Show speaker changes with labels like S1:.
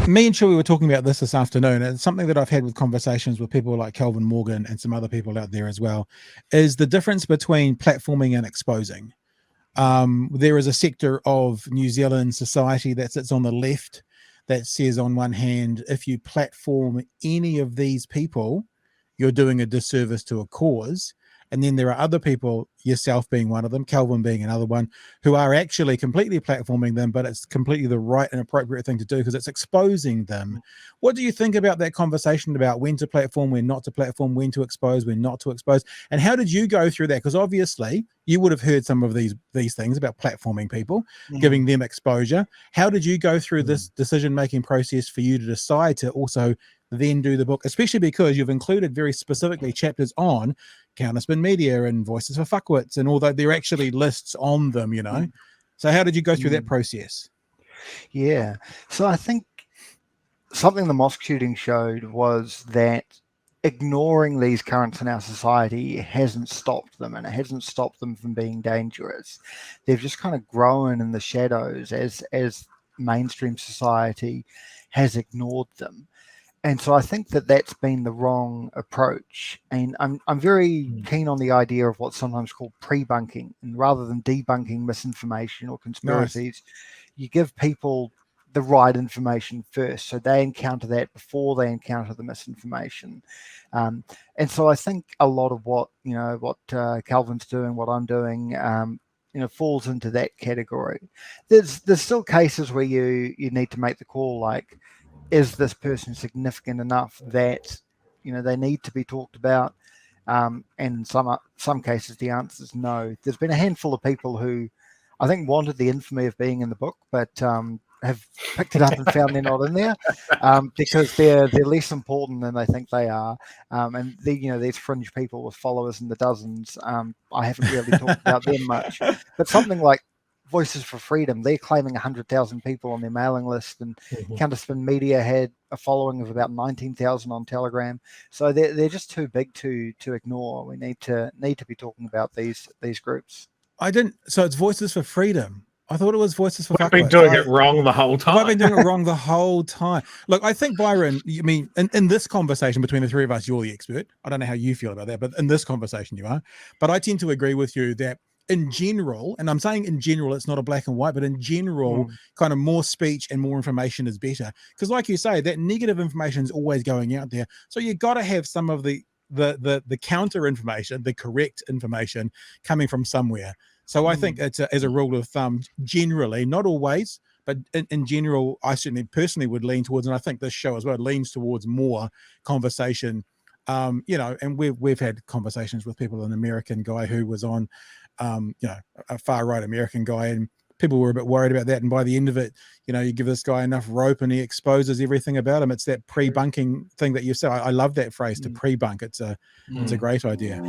S1: Me and Chewie were talking about this afternoon, and it's something that I've had with conversations with people like Calvin Morgan and some other people out there as well, is the difference between platforming and exposing. There is a sector of New Zealand society that sits on the left that says, on one hand, if you platform any of these people, you're doing a disservice to a cause. And then there are other people, yourself being one of them, Calvin being another one, who are actually completely platforming them, but it's completely the right and appropriate thing to do because it's exposing them. What do you think about that conversation about when to platform, when not to platform, when to expose, when not to expose? And how did you go through that? Because obviously you would have heard some of these things about platforming people, giving them exposure. How did you go through this decision-making process for you to decide to also then do the book, especially because you've included very specifically chapters on counterspin media and voices for fuckwits, and although there are actually lists on them, you know. So how did you go through that process?
S2: Yeah. So I think something the mosque shooting showed was that ignoring these currents in our society hasn't stopped them, and it hasn't stopped them from being dangerous. They've just kind of grown in the shadows as mainstream society has ignored them. And so I think that that's been the wrong approach. And I'm very keen on the idea of what's sometimes called pre-bunking. And rather than debunking misinformation or conspiracies, you give people the right information first, so they encounter that before they encounter the misinformation. And so I think a lot of what Calvin's doing, what I'm doing, falls into that category. There's still cases where you need to make the call, like, is this person significant enough that they need to be talked about? And in some cases, the answer is no. There's been a handful of people who I think wanted the infamy of being in the book, but have picked it up and found they're not in there because they're less important than they think they are. And these fringe people with followers in the dozens, I haven't really talked about them much. But something like Voices for Freedom, they're claiming 100,000 people on their mailing list, and Counterspin Media had a following of about 19,000 on Telegram. So they're just too big to ignore. We need to be talking about these groups.
S1: So it's Voices for Freedom. I thought it was Voices for Fuckwits.
S3: I've been doing it wrong the whole time.
S1: I've been doing it wrong the whole time. Look, I think, Byron, I mean, in this conversation between the three of us, you're the expert. I don't know how you feel about that, but in this conversation you are. But I tend to agree with you that in general, and I'm saying in general, it's not a black and white, but in general, kind of more speech and more information is better. Because like you say, that negative information is always going out there. So you've got to have some of the counter information, the correct information coming from somewhere. So I think it's as a rule of thumb, generally, not always, but in general, I certainly personally would lean towards, and I think this show as well leans towards more conversation. And we've had conversations with people, an American guy who was on, a far right American guy, and people were a bit worried about that. And by the end of it, you give this guy enough rope and he exposes everything about him. It's that pre-bunking thing that you said. I love that phrase, to pre-bunk. It's a great idea.